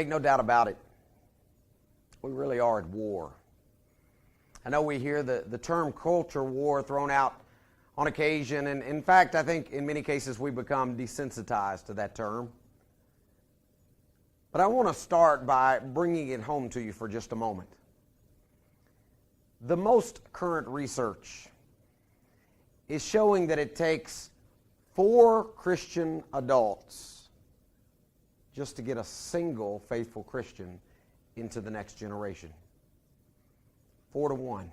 Make no doubt about it, we really are at war. I know we hear the term culture war thrown out on occasion, and in fact, I think in many cases we become desensitized to that term. But I want to start by bringing it home to you for just a moment. The most current research is showing that it takes 4 Christian adults just to get a single faithful Christian into the next generation. 4 to 1.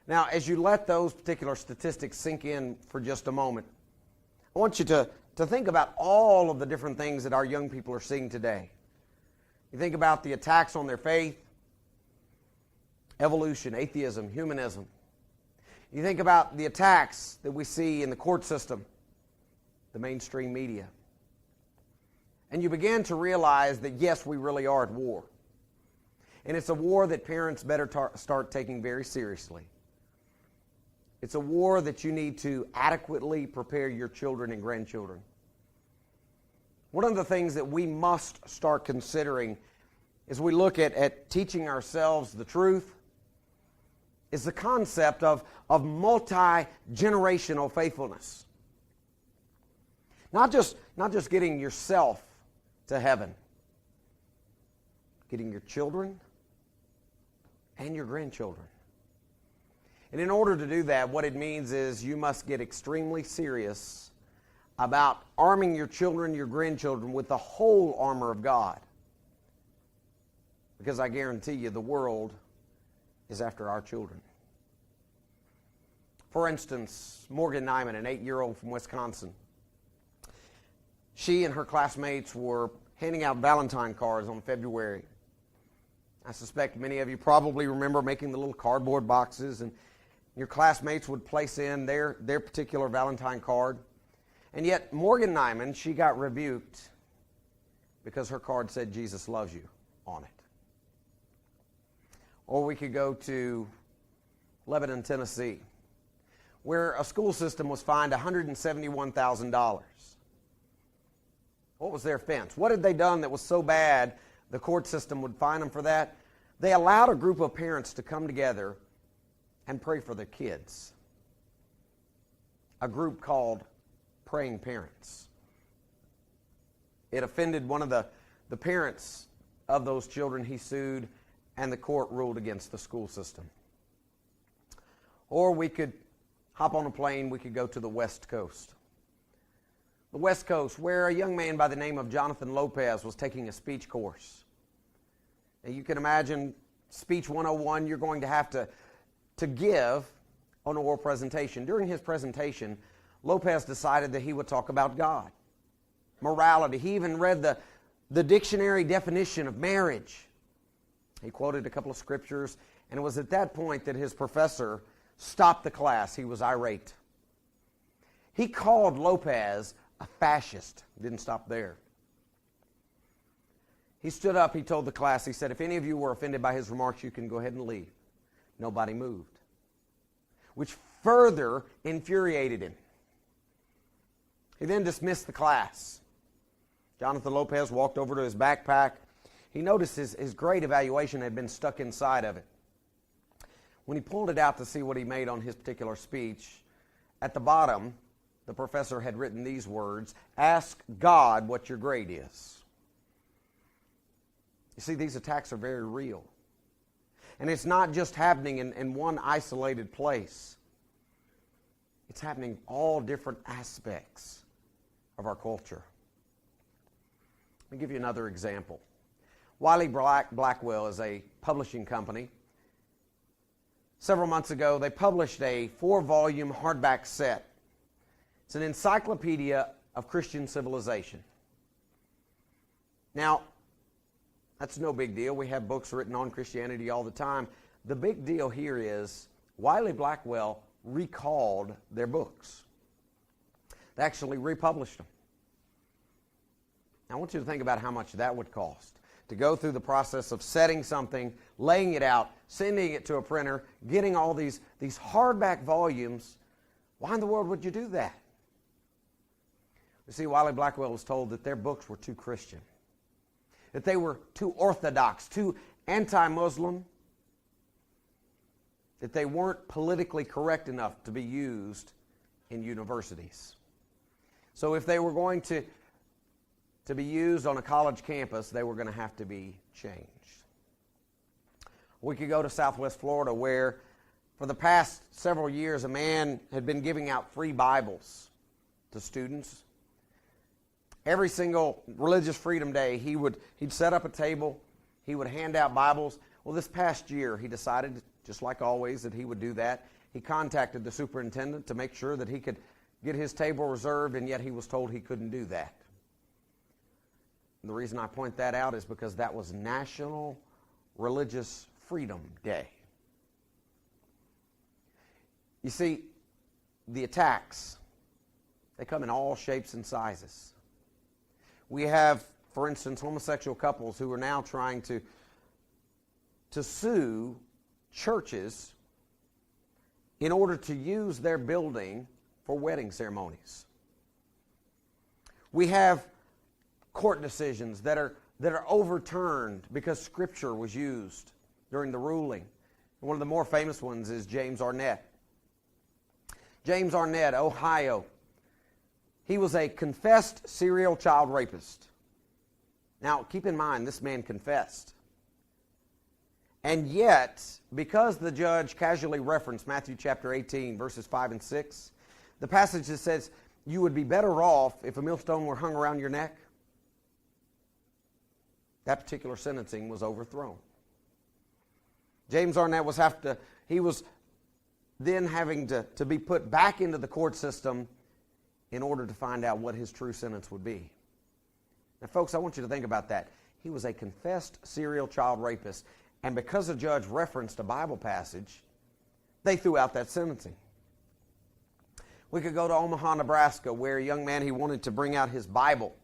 Now, as you let those particular statistics sink in for just a moment, I want you to think about all of the different things that our young people are seeing today. You think about the attacks on their faith, evolution, atheism, humanism. You think about the attacks that we see in the court system, the mainstream media. And you begin to realize that, yes, we really are at war. And it's a war that parents better start taking very seriously. It's a war that you need to adequately prepare your children and grandchildren. One of the things that we must start considering as we look at teaching ourselves the truth is the concept of multi-generational faithfulness. Not just getting yourself to heaven, getting your children and your grandchildren. And in order to do that, what it means is you must get extremely serious about arming your children, your grandchildren with the whole armor of God. Because I guarantee you the world is after our children. For instance, Morgan Nyman, an 8-year-old from Wisconsin, she and her classmates were handing out Valentine cards on February. I suspect many of you probably remember making the little cardboard boxes, and your classmates would place in their particular Valentine card. And yet Morgan Nyman, she got rebuked because her card said Jesus loves you on it. Or we could go to Lebanon, Tennessee, where a school system was fined $171,000. What was their offense? What had they done that was so bad the court system would fine them for that? They allowed a group of parents to come together and pray for their kids. A group called Praying Parents. It offended one of the parents of those children. He sued, and the court ruled against the school system. Or we could hop on a plane, we could go to the West Coast. The West Coast, where a young man by the name of Jonathan Lopez was taking a speech course. Now you can imagine Speech 101, you're going to have to give an oral presentation. During his presentation, Lopez decided that he would talk about God, morality. He even read the dictionary definition of marriage. He quoted a couple of scriptures, and it was at that point that his professor stopped the class. He was irate. He called Lopez a fascist. Didn't stop there. He stood up, he told the class, he said, if any of you were offended by his remarks, you can go ahead and leave. Nobody moved, which further infuriated him. He then dismissed the class. Jonathan Lopez walked over to his backpack. He noticed his grade evaluation had been stuck inside of it. When he pulled it out to see what he made on his particular speech, at the bottom, the professor had written these words, "Ask God what your grade is." You see, these attacks are very real. And it's not just happening in one isolated place. It's happening in all different aspects of our culture. Let me give you another example. Wiley Blackwell is a publishing company. Several months ago, they published a 4-volume hardback set. It's an encyclopedia of Christian civilization. Now, that's no big deal. We have books written on Christianity all the time. The big deal here is Wiley Blackwell recalled their books. They actually republished them. Now, I want you to think about how much that would cost to go through the process of setting something, laying it out, sending it to a printer, getting all these hardback volumes. Why in the world would you do that? You see, Wiley Blackwell was told that their books were too Christian. that they were too orthodox, too anti-Muslim, that they weren't politically correct enough to be used in universities. So if they were going to be used on a college campus, they were going to have to be changed. We could go to Southwest Florida, where for the past several years a man had been giving out free Bibles to students. Every single Religious Freedom Day, he'd set up a table, he would hand out Bibles. Well, this past year he decided, just like always, that he would do that. He contacted the superintendent to make sure that he could get his table reserved, and yet he was told he couldn't do that. And the reason I point that out is because that was National Religious Freedom Day. You see, the attacks, they come in all shapes and sizes. We have, for instance, homosexual couples who are now trying to sue churches in order to use their building for wedding ceremonies. We have court decisions that are overturned because Scripture was used during the ruling. One of the more famous ones is James Arnett. James Arnett, Ohio. He was a confessed serial child rapist. Now, keep in mind, this man confessed. And yet, because the judge casually referenced Matthew chapter 18, verses 5 and 6, the passage that says, you would be better off if a millstone were hung around your neck, that particular sentencing was overthrown. James Arnett was then having to be put back into the court system in order to find out what his true sentence would be. Now, folks, I want you to think about that. He was a confessed serial child rapist, and because the judge referenced a Bible passage, they threw out that sentencing. We could go to Omaha, Nebraska, where a young man, he wanted to bring out his Bible.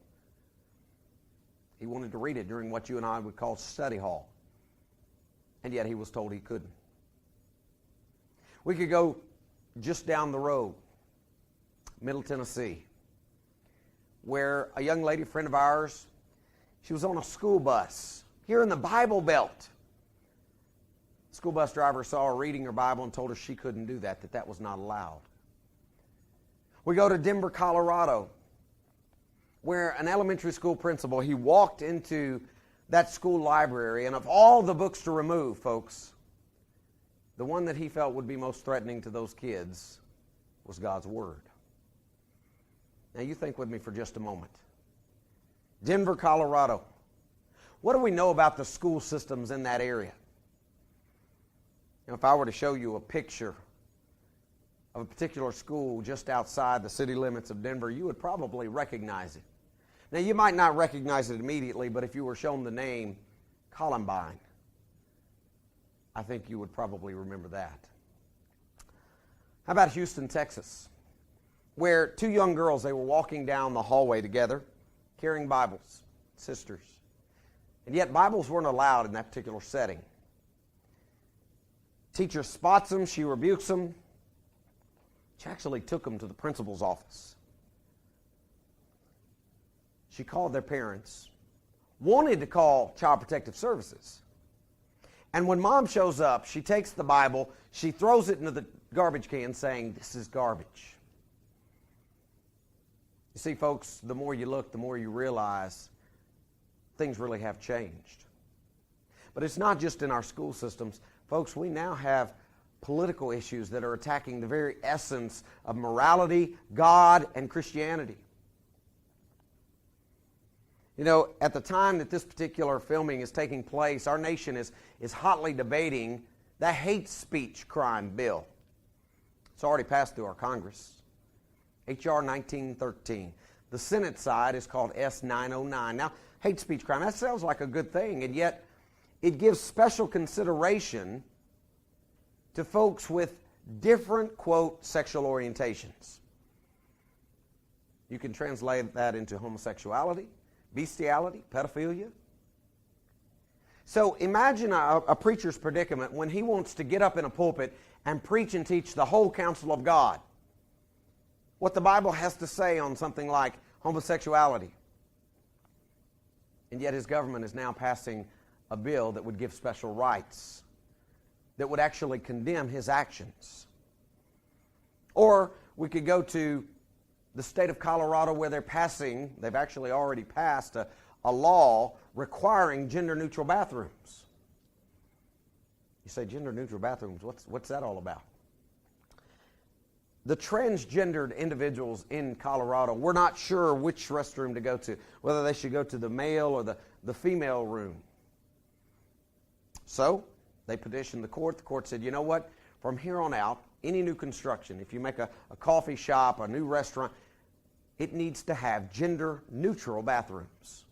He wanted to read it during what you and I would call study hall, and yet he was told he couldn't. We could go just down the road, Middle Tennessee, where a young lady, friend of ours, she was on a school bus here in the Bible Belt. The school bus driver saw her reading her Bible and told her she couldn't do that that was not allowed. We go to Denver, Colorado, where an elementary school principal, he walked into that school library, and of all the books to remove, folks, the one that he felt would be most threatening to those kids was God's Word. Now, you think with me for just a moment. Denver, Colorado. What do we know about the school systems in that area? If I were to show you a picture of a particular school just outside the city limits of Denver, you would probably recognize it. Now, you might not recognize it immediately, but if you were shown the name Columbine, I think you would probably remember that. How about Houston, Texas, where two young girls, they were walking down the hallway together, carrying Bibles, sisters. And yet Bibles weren't allowed in that particular setting. Teacher spots them, she rebukes them. She actually took them to the principal's office. She called their parents, wanted to call Child Protective Services. And when mom shows up, she takes the Bible, she throws it into the garbage can saying, this is garbage. You see, folks, the more you look, the more you realize things really have changed. But it's not just in our school systems. Folks, we now have political issues that are attacking the very essence of morality, God, and Christianity. You know, at the time that this particular filming is taking place, our nation is hotly debating the hate speech crime bill. It's already passed through our Congress. H.R. 1913. The Senate side is called S-909. Now, hate speech crime, that sounds like a good thing, and yet it gives special consideration to folks with different, quote, sexual orientations. You can translate that into homosexuality, bestiality, pedophilia. So imagine a preacher's predicament when he wants to get up in a pulpit and preach and teach the whole counsel of God. What the Bible has to say on something like homosexuality. And yet his government is now passing a bill that would give special rights, that would actually condemn his actions. Or we could go to the state of Colorado where they've actually already passed a law requiring gender-neutral bathrooms. You say, gender-neutral bathrooms, what's that all about? The transgendered individuals in Colorado were not sure which restroom to go to, whether they should go to the male or the female room. So they petitioned the court. The court said, you know what? From here on out, any new construction, if you make a coffee shop, a new restaurant, it needs to have gender-neutral bathrooms.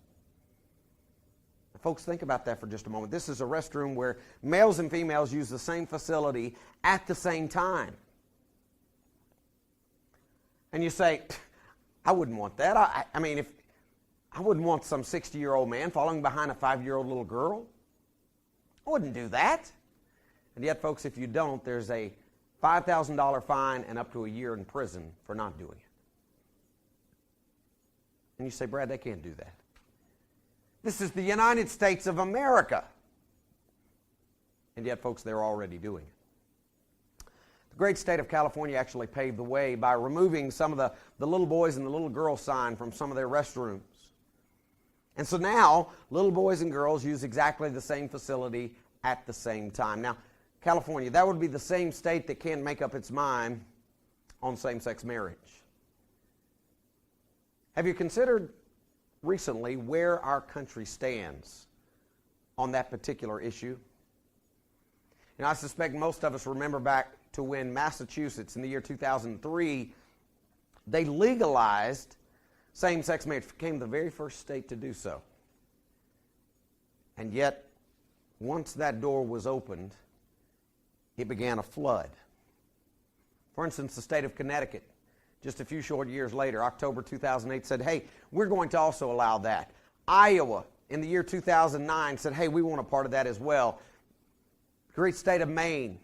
Now, folks, think about that for just a moment. This is a restroom where males and females use the same facility at the same time. And you say, I wouldn't want that. I mean, I wouldn't want some 60-year-old man following behind a 5-year-old little girl. I wouldn't do that. And yet, folks, if you don't, there's a $5,000 fine and up to a year in prison for not doing it. And you say, Brad, they can't do that. This is the United States of America. And yet, folks, they're already doing it. The great state of California actually paved the way by removing some of the little boys and the little girls sign from some of their restrooms. And so now, little boys and girls use exactly the same facility at the same time. Now, California, that would be the same state that can't make up its mind on same-sex marriage. Have you considered recently where our country stands on that particular issue? And I suspect most of us remember back to when Massachusetts in the year 2003, they legalized same-sex marriage, became the very first state to do so. And yet, once that door was opened, it began a flood. For instance, the state of Connecticut, just a few short years later, October 2008, said, hey, we're going to also allow that. Iowa, in the year 2009, said, hey, we want a part of that as well. Great state of Maine,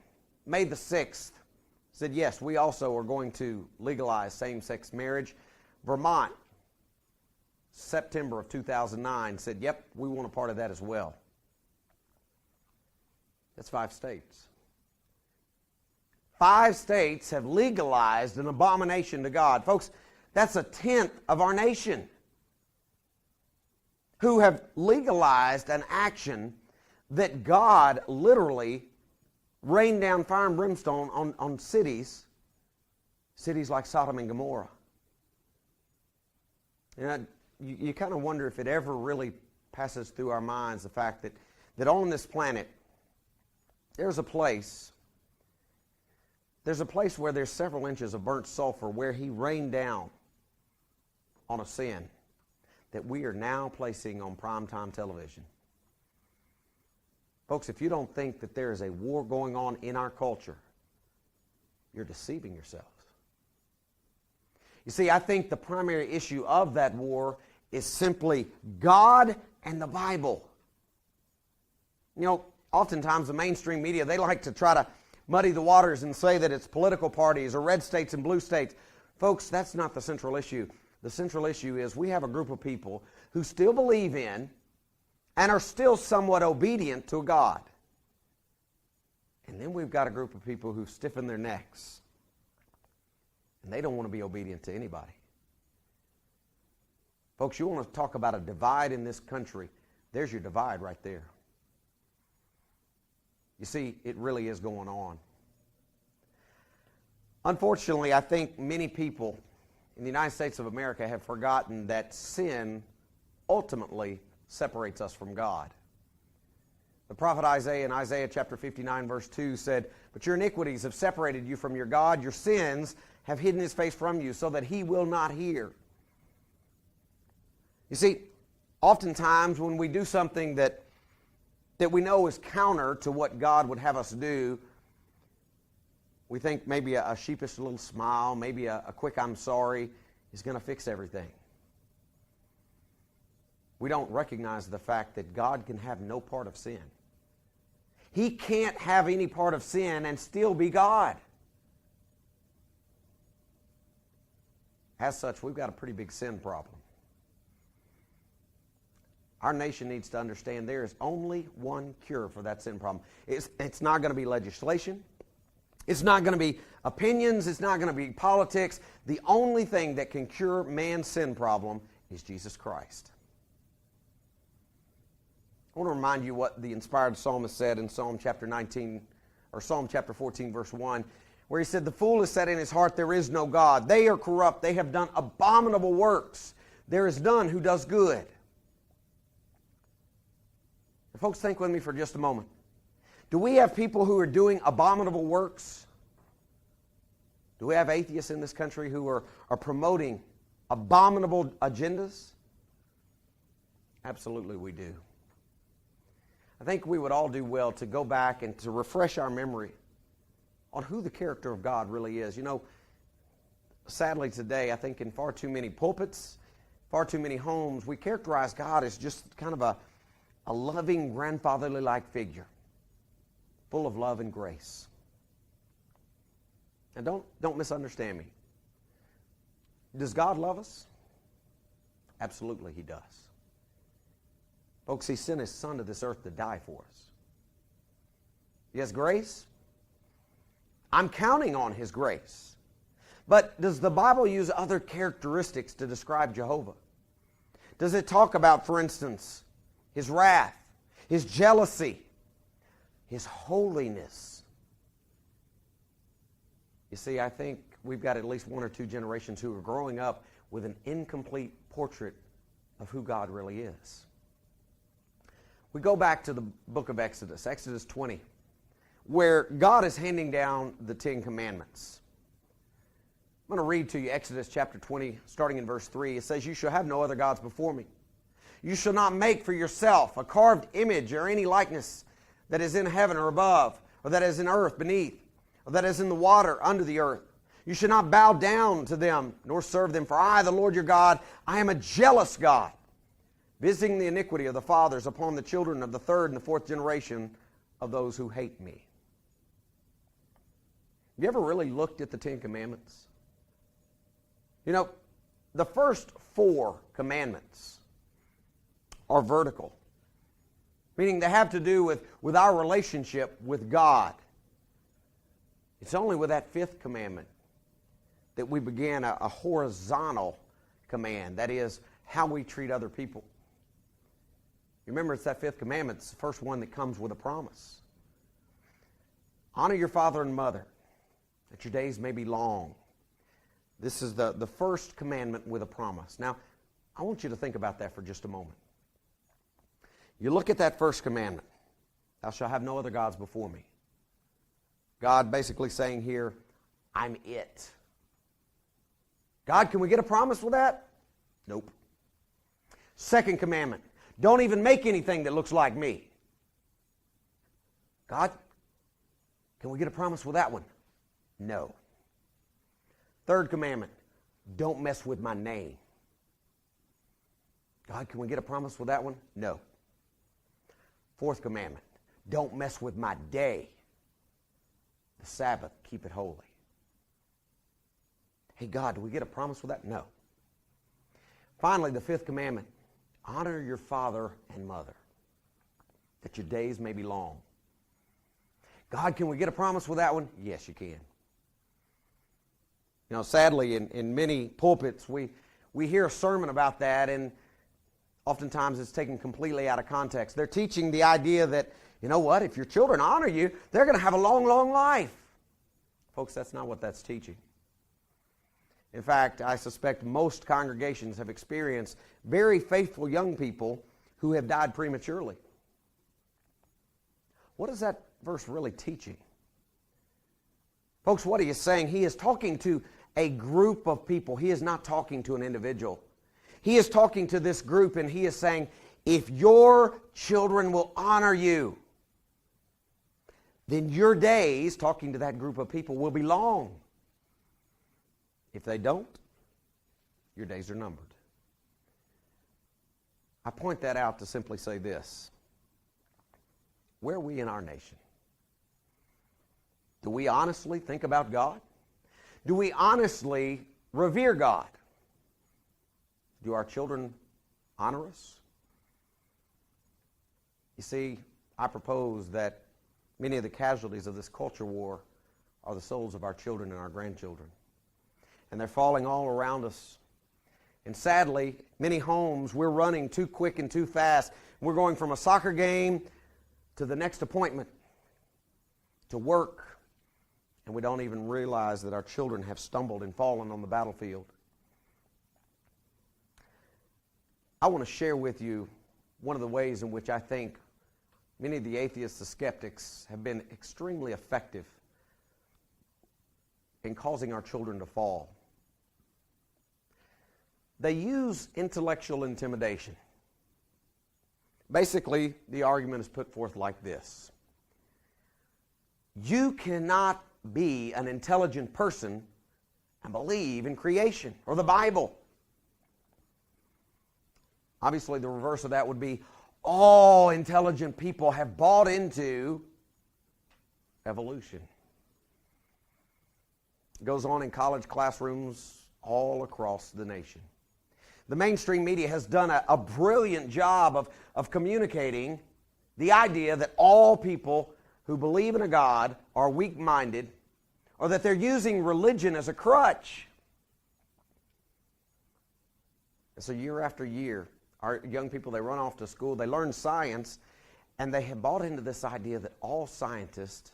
May the 6th, said, yes, we also are going to legalize same-sex marriage. Vermont, September of 2009, said, yep, we want a part of that as well. That's 5 states. 5 states have legalized an abomination to God. Folks, that's 1/10 of our nation who have legalized an action that God literally rained down fire and brimstone on cities like Sodom and Gomorrah. You kind of wonder if it ever really passes through our minds the fact that on this planet there's a place where there's several inches of burnt sulfur where he rained down on a sin that we are now placing on primetime television. Folks, if you don't think that there is a war going on in our culture, you're deceiving yourselves. You see, I think the primary issue of that war is simply God and the Bible. You know, oftentimes the mainstream media, they like to try to muddy the waters and say that it's political parties or red states and blue states. Folks, that's not the central issue. The central issue is we have a group of people who still believe in and are still somewhat obedient to God. And then we've got a group of people who stiffen their necks and they don't want to be obedient to anybody. Folks, you want to talk about a divide in this country, there's your divide right there. You see, it really is going on. Unfortunately, I think many people in the United States of America have forgotten that sin ultimately separates us from God. The prophet Isaiah in Isaiah chapter 59 verse 2 said, "But your iniquities have separated you from your God. Your sins have hidden his face from you so that he will not hear." You see, oftentimes when we do something that we know is counter to what God would have us do, we think maybe a sheepish little smile, maybe a quick "I'm sorry" is going to fix everything. We don't recognize the fact that God can have no part of sin. He can't have any part of sin and still be God. As such, we've got a pretty big sin problem. Our nation needs to understand there is only one cure for that sin problem. It's not going to be legislation. It's not going to be opinions. It's not going to be politics. The only thing that can cure man's sin problem is Jesus Christ. I want to remind you what the inspired psalmist said in Psalm chapter 19, or Psalm chapter 14, verse 1, where he said, "The fool has said in his heart, there is no God. They are corrupt. They have done abominable works. There is none who does good." And folks, think with me for just a moment. Do we have people who are doing abominable works? Do we have atheists in this country who are promoting abominable agendas? Absolutely we do. I think we would all do well to go back and to refresh our memory on who the character of God really is. You know, sadly today, I think in far too many pulpits, far too many homes, we characterize God as just kind of a loving, grandfatherly-like figure, full of love and grace. And don't misunderstand me. Does God love us? Absolutely, He does. Folks, He sent His Son to this earth to die for us. He has grace. I'm counting on His grace. But does the Bible use other characteristics to describe Jehovah? Does it talk about, for instance, His wrath, His jealousy, His holiness? You see, I think we've got at least one or two generations who are growing up with an incomplete portrait of who God really is. We go back to the book of Exodus, Exodus 20, where God is handing down the Ten Commandments. I'm going to read to you Exodus chapter 20, starting in verse 3. It says, "You shall have no other gods before me. You shall not make for yourself a carved image or any likeness that is in heaven or above, or that is in earth beneath, or that is in the water under the earth. You shall not bow down to them, nor serve them. For I, the Lord your God, I am a jealous God, visiting the iniquity of the fathers upon the children of the third and the fourth generation of those who hate me." Have you ever really looked at the Ten Commandments? You know, the first 4 commandments are vertical, meaning they have to do with our relationship with God. It's only with that 5th commandment that we begin a horizontal command, that is, how we treat other people. You remember, it's that 5th commandment. It's the first one that comes with a promise. Honor your father and mother, that your days may be long. This is the first commandment with a promise. Now, I want you to think about that for just a moment. You look at that first commandment, "Thou shalt have no other gods before me." God basically saying here, I'm it. God, can we get a promise with that? Nope. Second commandment, don't even make anything that looks like me. God, can we get a promise with that one? No. Third commandment, don't mess with my name. God, can we get a promise with that one? No. Fourth commandment, don't mess with my day. The Sabbath, keep it holy. Hey, God, do we get a promise with that? No. Finally, the 5th commandment, honor your father and mother, that your days may be long. God, can we get a promise with that one? Yes, you can. You know, sadly, in many pulpits, we hear a sermon about that, and oftentimes it's taken completely out of context. They're teaching the idea that, you know what, if your children honor you, they're going to have a long, long life. Folks, that's not what that's teaching. In fact, I suspect most congregations have experienced very faithful young people who have died prematurely. What is that verse really teaching? Folks, what he is saying, he is talking to a group of people. He is not talking to an individual. He is talking to this group, and he is saying, if your children will honor you, then your days, talking to that group of people, will be long. If they don't, your days are numbered. I point that out to simply say this. Where are we in our nation? Do we honestly think about God? Do we honestly revere God? Do our children honor us? You see, I propose that many of the casualties of this culture war are the souls of our children and our grandchildren. And they're falling all around us. And sadly, many homes, we're running too quick and too fast. We're going from a soccer game to the next appointment, to work, and we don't even realize that our children have stumbled and fallen on the battlefield. I want to share with you one of the ways in which I think many of the atheists, the skeptics, have been extremely effective in causing our children to fall. They use intellectual intimidation. Basically, the argument is put forth like this. You cannot be an intelligent person and believe in creation or the Bible. Obviously, the reverse of that would be all intelligent people have bought into evolution. It goes on in college classrooms all across the nation. The mainstream media has done a brilliant job of communicating the idea that all people who believe in a God are weak-minded, or that they're using religion as a crutch. And so year after year, our young people, they run off to school, they learn science, and they have bought into this idea that all scientists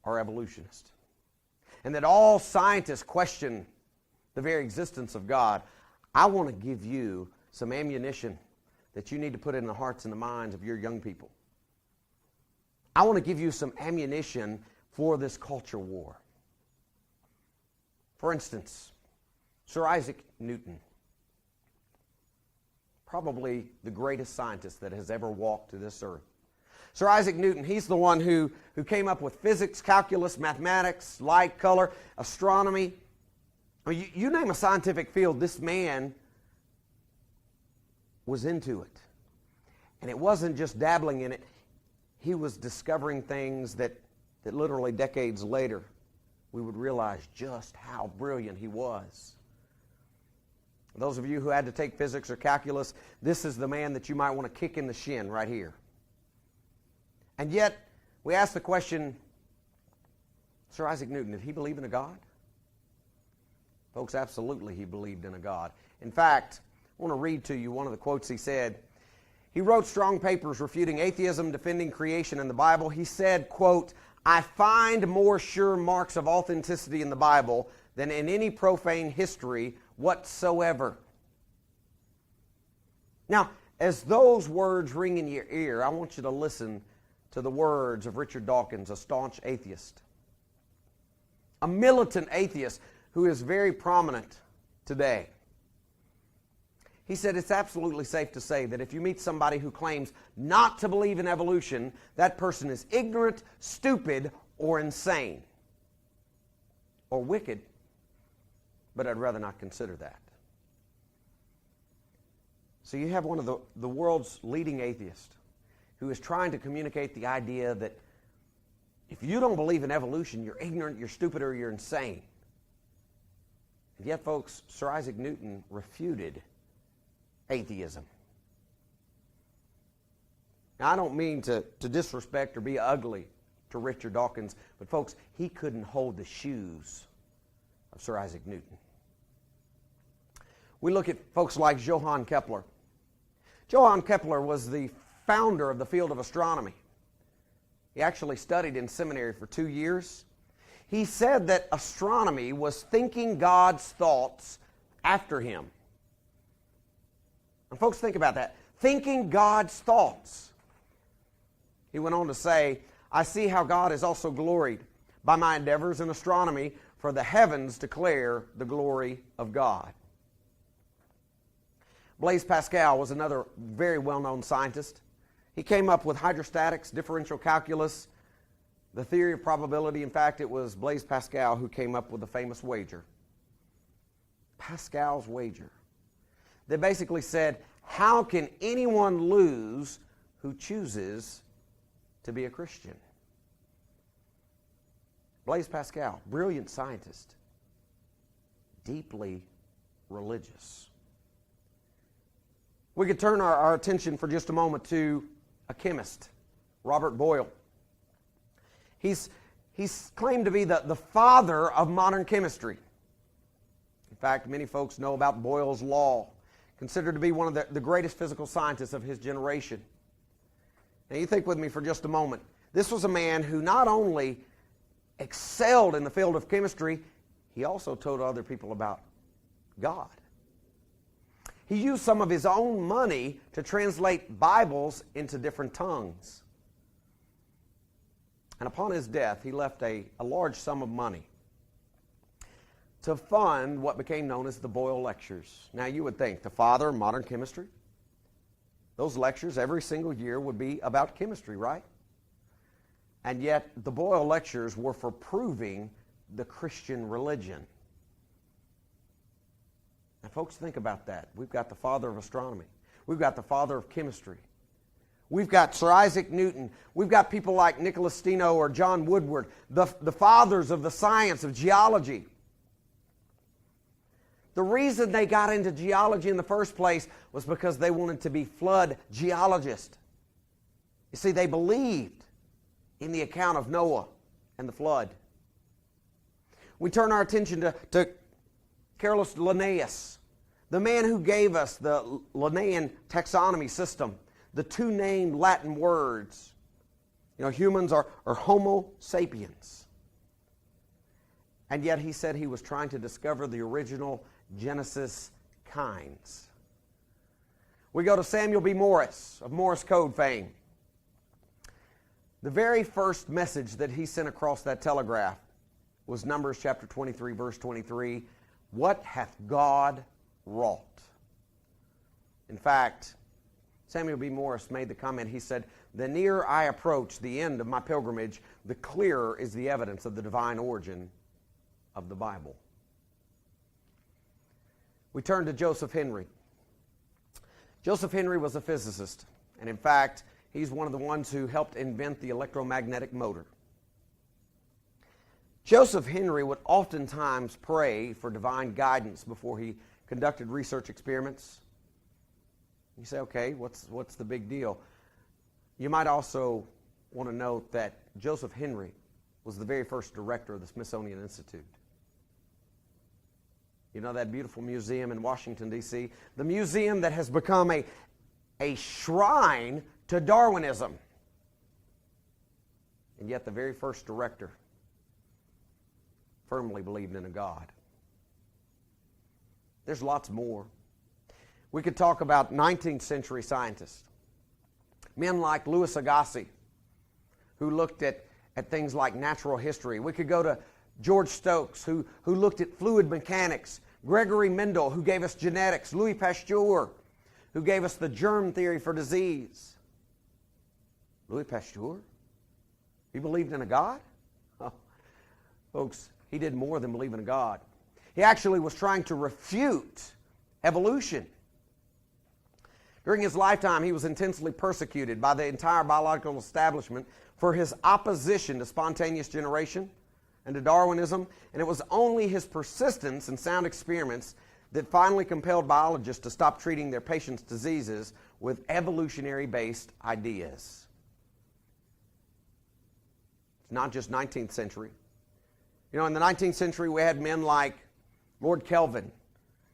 are evolutionists. And that all scientists question the very existence of God. I want to give you some ammunition that you need to put in the hearts and the minds of your young people. I want to give you some ammunition for this culture war. For instance, Sir Isaac Newton, probably the greatest scientist that has ever walked to this earth. Sir Isaac Newton, he's the one who came up with physics, calculus, mathematics, light, color, astronomy. I mean, you name a scientific field, this man was into it. And it wasn't just dabbling in it. He was discovering things that literally decades later we would realize just how brilliant he was. Those of you who had to take physics or calculus, this is the man that you might want to kick in the shin right here. And yet, we ask the question, Sir Isaac Newton, did he believe in a God? Folks, absolutely he believed in a God. In fact, I want to read to you one of the quotes he said. He wrote strong papers refuting atheism, defending creation in the Bible. He said, quote, I find more sure marks of authenticity in the Bible than in any profane history whatsoever. Now, as those words ring in your ear, I want you to listen to the words of Richard Dawkins, a staunch atheist, a militant atheist who is very prominent today. He said it's absolutely safe to say that if you meet somebody who claims not to believe in evolution, that person is ignorant, stupid, or insane, or wicked, but I'd rather not consider that. So you have one of the world's leading atheists who is trying to communicate the idea that if you don't believe in evolution, you're ignorant, you're stupid, or you're insane. And yet, folks, Sir Isaac Newton refuted atheism. Now, I don't mean to disrespect or be ugly to Richard Dawkins, but folks, he couldn't hold the shoes of Sir Isaac Newton. We look at folks like Johann Kepler. Johann Kepler was the founder of the field of astronomy. He actually studied in seminary for 2 years. He said that astronomy was thinking God's thoughts after him. And folks, think about that. Thinking God's thoughts. He went on to say, I see how God is also gloried by my endeavors in astronomy, for the heavens declare the glory of God. Blaise Pascal was another very well-known scientist. He came up with hydrostatics, differential calculus, the theory of probability. In fact, it was Blaise Pascal who came up with the famous wager. Pascal's wager. They basically said, how can anyone lose who chooses to be a Christian? Blaise Pascal, brilliant scientist, deeply religious. We could turn our attention for just a moment to a chemist, Robert Boyle. He's claimed to be the father of modern chemistry. In fact, many folks know about Boyle's law, considered to be one of the greatest physical scientists of his generation. Now you think with me for just a moment. This was a man who not only excelled in the field of chemistry, he also told other people about God. He used some of his own money to translate Bibles into different tongues. And upon his death, he left a large sum of money to fund what became known as the Boyle Lectures. Now you would think, the father of modern chemistry, those lectures every single year would be about chemistry, right? And yet the Boyle Lectures were for proving the Christian religion. Now folks, think about that. We've got the father of astronomy. We've got the father of chemistry. We've got Sir Isaac Newton. We've got people like Nicholas Steno or John Woodward, the fathers of the science of geology. The reason they got into geology in the first place was because they wanted to be flood geologists. You see, they believed in the account of Noah and the flood. We turn our attention to Carolus Linnaeus, the man who gave us the Linnaean taxonomy system, the two named Latin words. You know, humans are Homo sapiens. And yet he said he was trying to discover the original Genesis kinds. We go to Samuel B. Morse of Morse Code fame. The very first message that he sent across that telegraph was Numbers chapter 23, verse 23. What hath God wrought? In fact, Samuel B. Morse made the comment, he said, the nearer I approach the end of my pilgrimage, the clearer is the evidence of the divine origin of the Bible. We turn to Joseph Henry. Joseph Henry was a physicist, and in fact, he's one of the ones who helped invent the electromagnetic motor. Joseph Henry would oftentimes pray for divine guidance before he conducted research experiments. You say, okay, what's the big deal? You might also want to note that Joseph Henry was the very first director of the Smithsonian Institute. You know that beautiful museum in Washington, D.C.? The museum that has become a shrine to Darwinism. And yet the very first director firmly believed in a God. There's lots more. We could talk about 19th century scientists. Men like Louis Agassiz, who looked at things like natural history. We could go to George Stokes, who looked at fluid mechanics. Gregory Mendel, who gave us genetics. Louis Pasteur, who gave us the germ theory for disease. Louis Pasteur? He believed in a God? Oh, folks, he did more than believe in a God. He actually was trying to refute evolution. During his lifetime, he was intensely persecuted by the entire biological establishment for his opposition to spontaneous generation and to Darwinism, and it was only his persistence and sound experiments that finally compelled biologists to stop treating their patients' diseases with evolutionary-based ideas. It's not just 19th century. You know, in the 19th century, we had men like Lord Kelvin,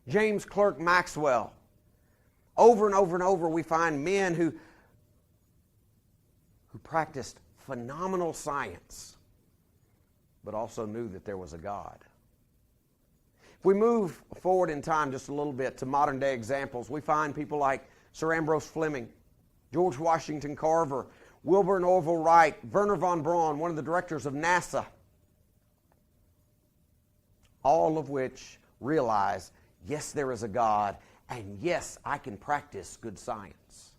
James Clerk Maxwell. Over and over and over, we find men who practiced phenomenal science, but also knew that there was a God. If we move forward in time just a little bit to modern day examples, we find people like Sir Ambrose Fleming, George Washington Carver, Wilbur and Orville Wright, Wernher von Braun, one of the directors of NASA, all of which realize, yes, there is a God, and yes, I can practice good science.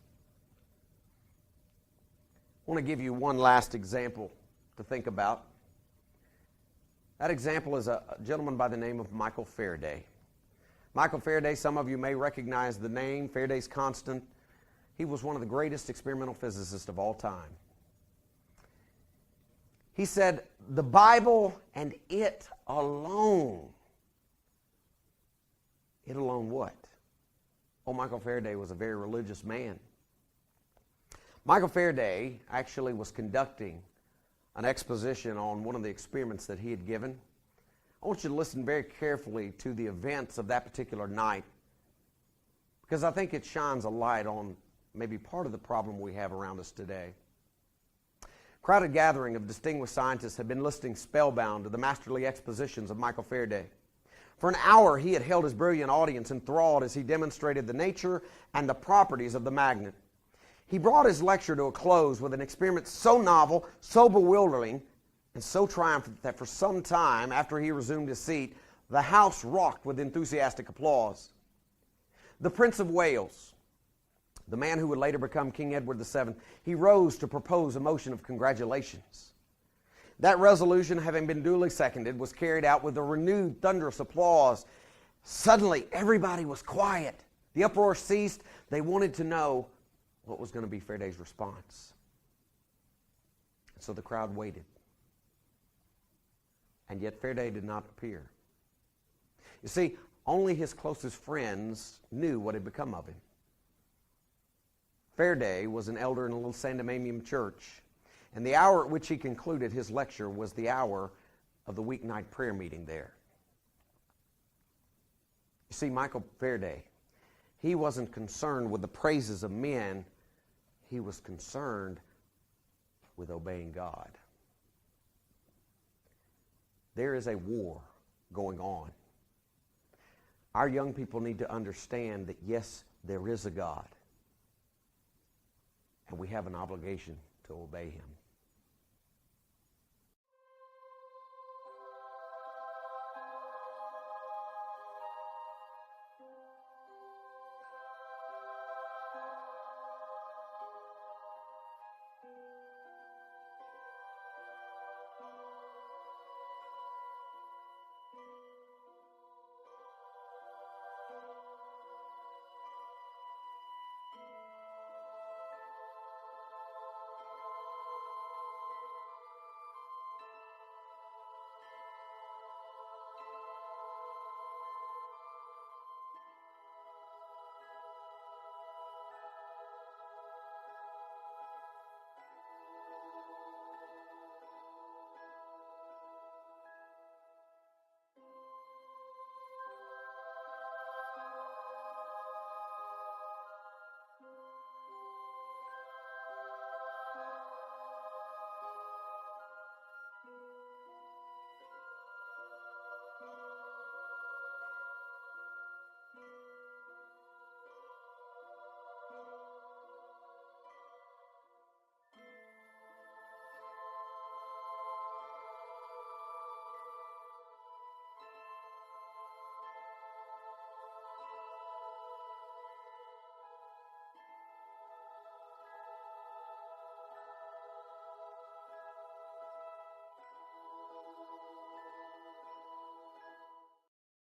I want to give you one last example to think about. That example is a gentleman by the name of Michael Faraday. Michael Faraday, some of you may recognize the name, Faraday's constant. He was one of the greatest experimental physicists of all time. He said, the Bible and it alone what? Oh, Michael Faraday was a very religious man. Michael Faraday actually was conducting an exposition on one of the experiments that he had given. I want you to listen very carefully to the events of that particular night, because I think it shines a light on maybe part of the problem we have around us today. A crowded gathering of distinguished scientists had been listening spellbound to the masterly expositions of Michael Faraday. For an hour, he had held his brilliant audience enthralled as he demonstrated the nature and the properties of the magnet. He brought his lecture to a close with an experiment so novel, so bewildering, and so triumphant that for some time after he resumed his seat, the house rocked with enthusiastic applause. The Prince of Wales, the man who would later become King Edward VII, he rose to propose a motion of congratulations. That resolution, having been duly seconded, was carried out with a renewed thunderous applause. Suddenly, everybody was quiet. The uproar ceased. They wanted to know what was going to be Faraday's response. So the crowd waited. And yet Faraday did not appear. You see, only his closest friends knew what had become of him. Faraday was an elder in a little Sandemanian church, and the hour at which he concluded his lecture was the hour of the weeknight prayer meeting there. You see, Michael Faraday, he wasn't concerned with the praises of men. He was concerned with obeying God. There is a war going on. Our young people need to understand that, yes, there is a God, and we have an obligation to obey Him.